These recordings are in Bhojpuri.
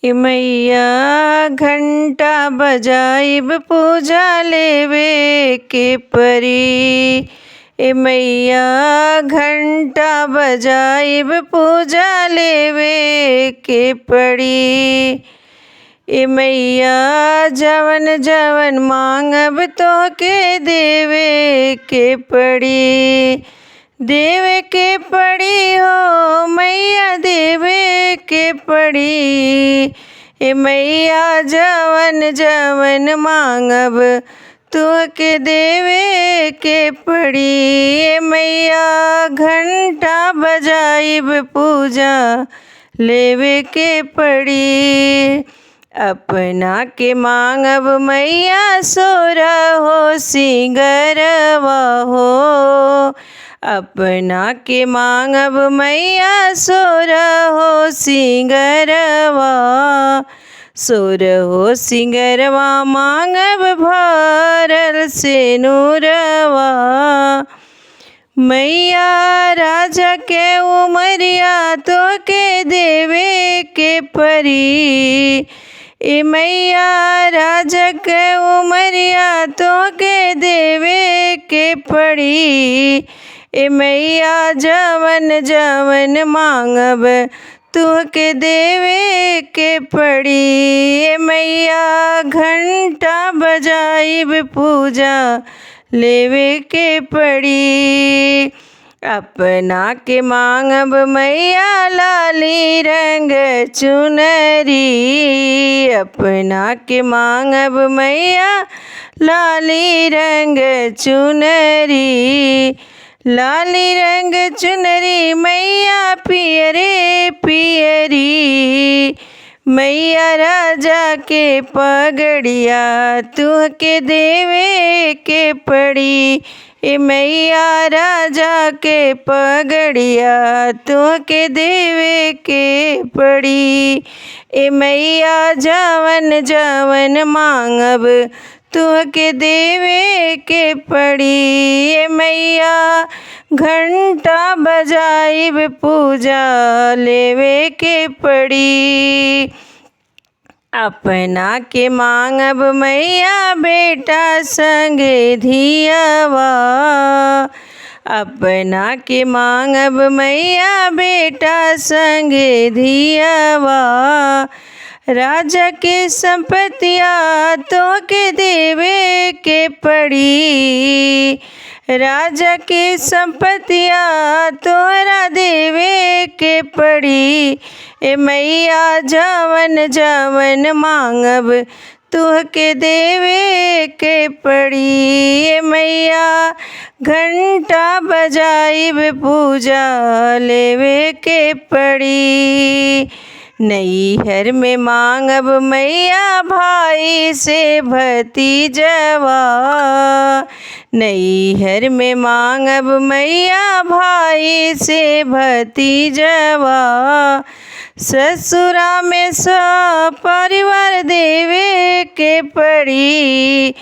ए मैया घंटा बजाइब पूजा लेवे के परी। ए मैया घंटा बजाइब पूजा लेवे के पड़ी। ए मैया जवन जवन मांगब तोहके देवे के पड़ी। देवे के पड़ी हो मैया देवे के पड़ी। ए मैया जवन जवन मांगब तोहके देवे के पड़ी। ए मैया घंटा बजाइब पूजा लेवे के पड़ी। अपना के मांगब मैया सोरा हो सिंगरवा हो। अपना के मांगब मैया सोरा हो सिंगरवा। सोर हो सिंगरवा मांगब भरल से नूरवा। मैया राजा के उमरिया तोहके देवे के परी। ए मैया राजा के उमरिया तोहके देवे के पड़ी। ए मैया जवन जवन मांगब तोहके देवे के पड़ी। ए मैया घंटा बजाइब पूजा लेवे के पड़ी। अपना के मांगब मैया लाली रंग चुनरी। अपना के मांगब मैया लाली रंग चुनरी। लाली रंग चुनरी मैया पियरे पियरी। मैया राजा के पगड़िया तुहके देवे के पड़ी। ए मैया राजा के पगड़िया तुहके देवे के पड़ी। ए मैया जवन जवन मांगब तुहके देवे के पड़ी। ए मैया घंटा बजाइब पूजा लेवे के पड़ी। अपना के मांगब मैया बेटा संगे धियवा। अपना के मांगब मैया बेटा संगे धियवा। राजा के संपत्तिया तोहके देवे के पड़ी। राजा के संपत्तिया तोहरा देवे के पड़ी। ए मैया जवन जवन मांगब तुहके देवे के पड़ी। ए मैया घंटा बजाइब पूजा लेवे के पड़ी। नैहर में मांगब मैया भाई से भतीजवा। नैहर में मांगब मैया भाई से भतीजवा। ससुरा में सब परिवार देवे के पड़ी।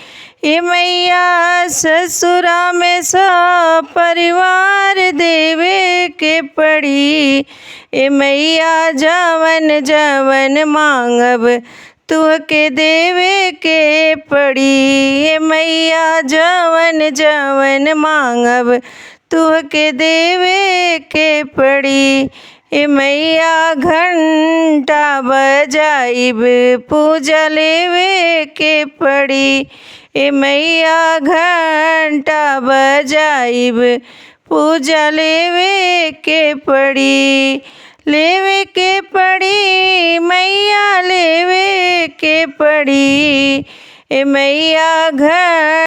ए मैया ससुरा में सब परिवार देवे के पड़ी। ए मैया जवन जवन मांगब तुहके देवे के पड़ी। ए मैया जवन जवन मांगब तुहके देवे के पड़ी। ए मैया घंटा बजाइब पूजा लेवे के पड़ी। ए मैया घंटा बजाइब पूजा लेवे के पड़ी। लेवे के पड़ी मैया लेवे के पड़ी। ए मैया घर